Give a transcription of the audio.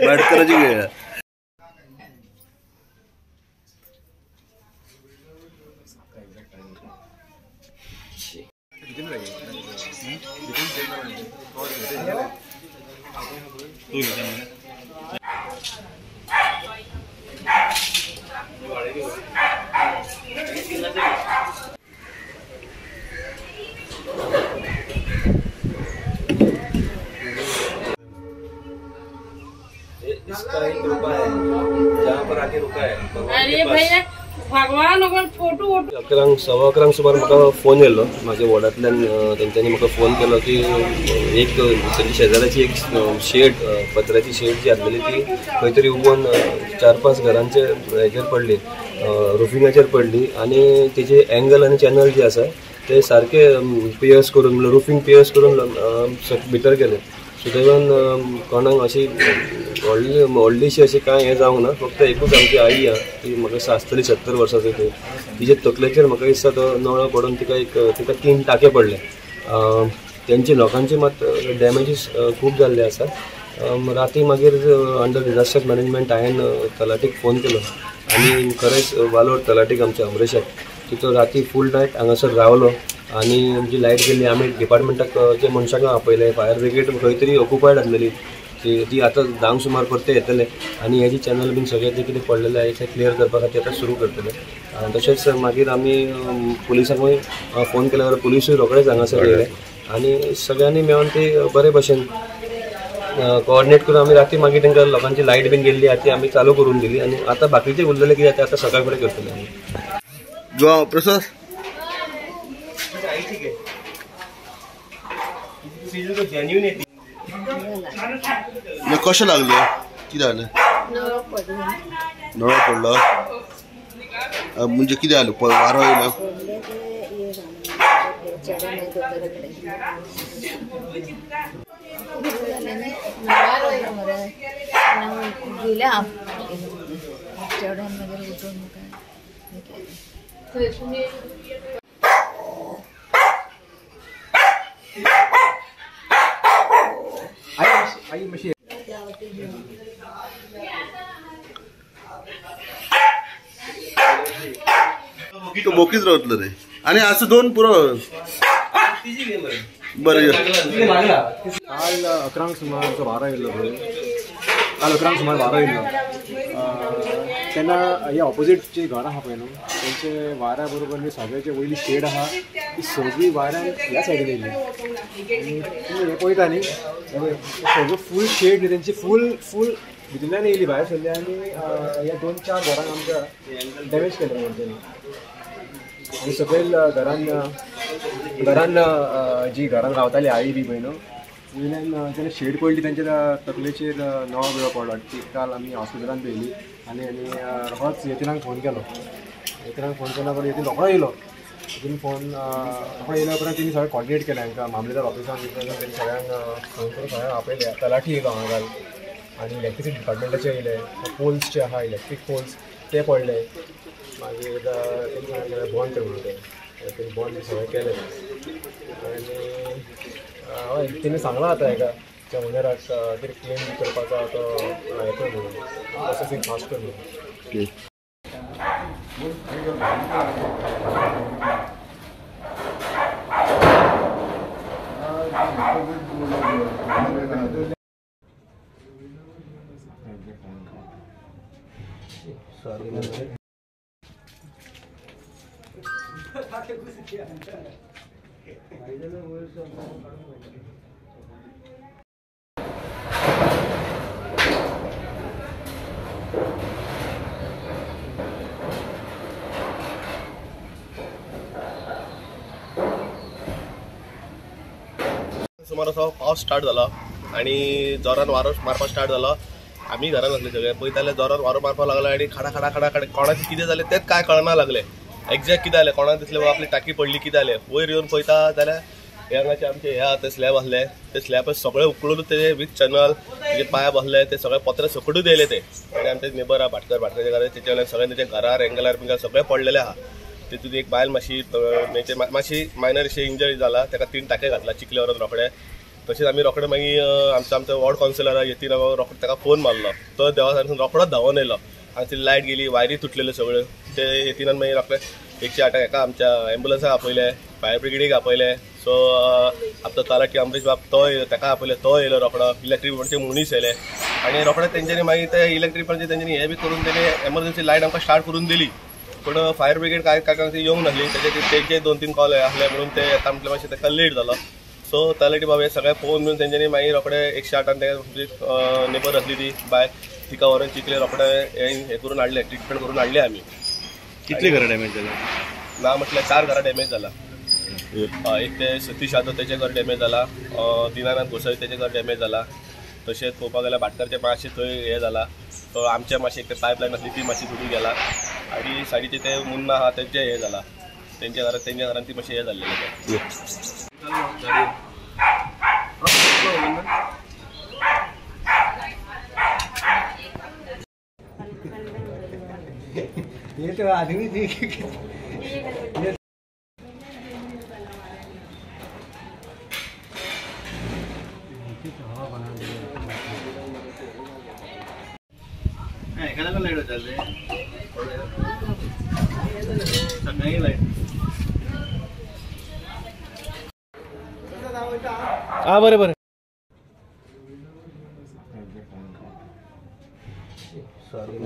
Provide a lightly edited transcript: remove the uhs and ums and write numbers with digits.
भटकराची वेळ इसका एक रुका है जहाँ पर आके रुका है। अरे भैया भगवान अगर फोटो 11:15 सुमार म्हाका फोन येयलो म्हाज्या वॉर्डांतल्यान। तेंच्यांनी म्हाका फोन केलो की एक तेंच्या शेजाऱ्याची एक शेड पत्र्याची शेड जी आसलेली ती खंय तरी हुबून 4-5 घरांचे हेचेर पडली, रुफिंगाचेर पडली आनी तेजे एंगल आनी चॅनल जे आसा ते सारके पियर्स करून रुफिंग पियर्स करून भितर गेले। सुदैवान कोणाक अशी व्हडलीशी अशी कांय हें जावंक ना, फक्त एकूच आमची आई आहा ती म्हाका आसतली 70 वर्सांची ती, तिचे तकलेचेर म्हाका दिसता तो नळो पडून तिका 3 टाके पडले। तेंचे लोकांचे मात डॅमेजीस खूब जाल्ले आसा। राती मागीर अंडर डिजास्टर मॅनेजमेंट हांवें तलाटीक फोन केलो आनी खरेंच वालोड तलाटीक आमच्या अमरेशाक तितून राती फूल नायट हांगासर रावलो आनी जी लायट गेली आमी डिपार्टमेंटाक जे मनशांक आपयले, फायर ब्रिगेड खंय तरी ऑक्युपायड आसलेली ती आतां 10 सुमार परते येतले आनी हेजी चॅनल बीन सगळे जे कितें पडलेले आहे ते क्लियर करपा खातीर आतां सुरू करतले। तशेंच मागीर आमी पुलिसांकूय फोन केल्यार पुलिसूय रोखडेच हांगासर येयले आनी सगळ्यांनी मेळून ती बरे भशेन कोऑर्डिनेट करून आमी राती मागीर तांकां लोकांची लायट बीन गेल्ली ती आमी चालू करून दिली आनी आतां बाकीचे उरलेले कितें आतां सकाळ फुडें करतले आमी। जो प्रसाद कशें लागले कितें जालें? नळो पडलो म्हणजे कितें जालें? वारो येयलो? तो बोकीच रावतलो रे आणि असं 2 पुरो बरें। काल 11 सुमार वारो येयल्लो पळय, काल 11 सुमार वारो येयल्लो तेन्ना हे ऑपोजीटची घरां आहा पळय न्हू तेंचे वाऱ्या बरोबर न्ही सगळ्याचे वयली शेड आहा ती सगळी वाऱ्यान ह्या सायडीन येयली आनी तुमी हें पळयता न्ही सगळो फूल शेड न्ही तेंची फूल भितरल्यान येयली भायर सरली आनी ह्या 2-4 घरांक आमच्या डॅमेज केलें तेंच्यांनी आनी सकयल घरान जी घरान रावताली आई बी पळय न्हू वयल्यान जेन्ना शेड पडली तेंच्या तकलेचेर नळो बिळो पडलो ती काल आमी हॉस्पिटलांत पळयली आनी रोखडोच येतिनाक फोन केलो पण येतीन रोखडो येयलो। तिणी रोखडो येयल्या उपरांत तिणी सगळें कॉर्डिनेट केलें हांकां मामलेदार ऑफिसान तेणी सगळ्यांक फोन करून सगळ्यांक आपयले। तलाठी येयलो हांगा काल आनी इलेक्ट्रिसिटी डिपार्टमेंटाचे येयले, पोल्स जे आहा इलेक्ट्रीक पोल्स ते पडले मागीर तेणी सांगलें बंद कर म्हणून तेणी बंद सगळें केलें आनी हय तेणी सांगलां आतां हेका त्या ओनराक कितें क्लेम करपाचो तो हें कर म्हणून प्रोसेसींग फास्ट कर म्हणून। सुमार असो पावस स्टार्ट जालो आनी जोरान वारो मारपाक स्टार्ट जालो। आमी घरान आसले सगळे पळयताले जोरान वारो मारपाक लागलो आनी खडा कोणाक कितें जालें तेंच कांय कळना लागलें एक्झॅक्ट कितें जालें। कोणाक दिसलें बाबा आपली टाकी पडली कितें जालें, वयर येवन पळयता जाल्यार हांगाचे आमचे हे आहा ते स्लॅब आसले ते स्लॅब सगळे उकळून तेजे वीथ चॅनल तेजे पायप आसले ते सगळे पत्रे सकटूच येयले ते आनी आमचे नेबर आहा भाटकाराचे घरा तेचे वयल्यान सगळे तेजे घरार एंगलार बिंगलार सगळे पडलेले आहा। तितून एक बायल मातशी मायनर अशी इंजरी जाला, ताका 3 टाके घातला चिकले व्हरून रोखडे तशेंच आमी रोखडे मागीर आमचो वॉर्ड कावन्सिलर येतीन रोखडो ताका फोन मारलो. तो देवासान रोखडोच धांवून येयलो. हांगाची लायट गेली, वायरी तुटलेल्यो सगळ्यो. ते येतिनान मागीर रोखडे 108 हेका आमच्या एम्बुलन्साक आपयले, फायर ब्रिगेडीक आपयले. सो आपलो तलाटी अमरीश बाब तो ताका आपयले, तो येयलो रोखडो. इलेक्ट्रीक म्हणजे मनीस येयले आनी रोखडे तेंच्यांनी मागीर ते इलेक्ट्रीक म्हणजे तेंच्यांनी हे बी करून दिले, एमर्जन्सी लायट आमकां स्टार्ट करून दिली. पूण फायर ब्रिगेड काय येवंक नासली. तेंचे 2-3 कॉल आसले म्हणून ते येता म्हटल्यार मातशें ताका लेट जालो. सो तलाटी बाब हे सगळें पळोवन घेवन तेंच्यांनी मागीर रोखडे 108 ते नेबर आसली ती बाय तिका व्हरून चिकले रोखडे हे करून हाडले, ट्रिटमेंट करून हाडले आमी. कितले घरां डॅमेज जाले? ना म्हटल्यार 4 घरां डॅमेज जाला. एक ते सतीश यादव तेचें घर डॅमेज जाला, दिनानाथ गोसावी तेचें घर डॅमेज जाला. तशेंच पळोवपाक गेल्यार भाटकरचें मातशें थंय हें जाला. सो आमचें मातशें एक पायपलायन आसली ती मातशी तुटून गेला. आनी सायडीचे ते मुन्ना आहा तेंचें हें जाला. तेंच्या घरान ती मातशें हें जाल्लेलें. ये तो आदमी थी एखादा लाईट चालले सकाळी लाईट हां बरें बरें. सॉरी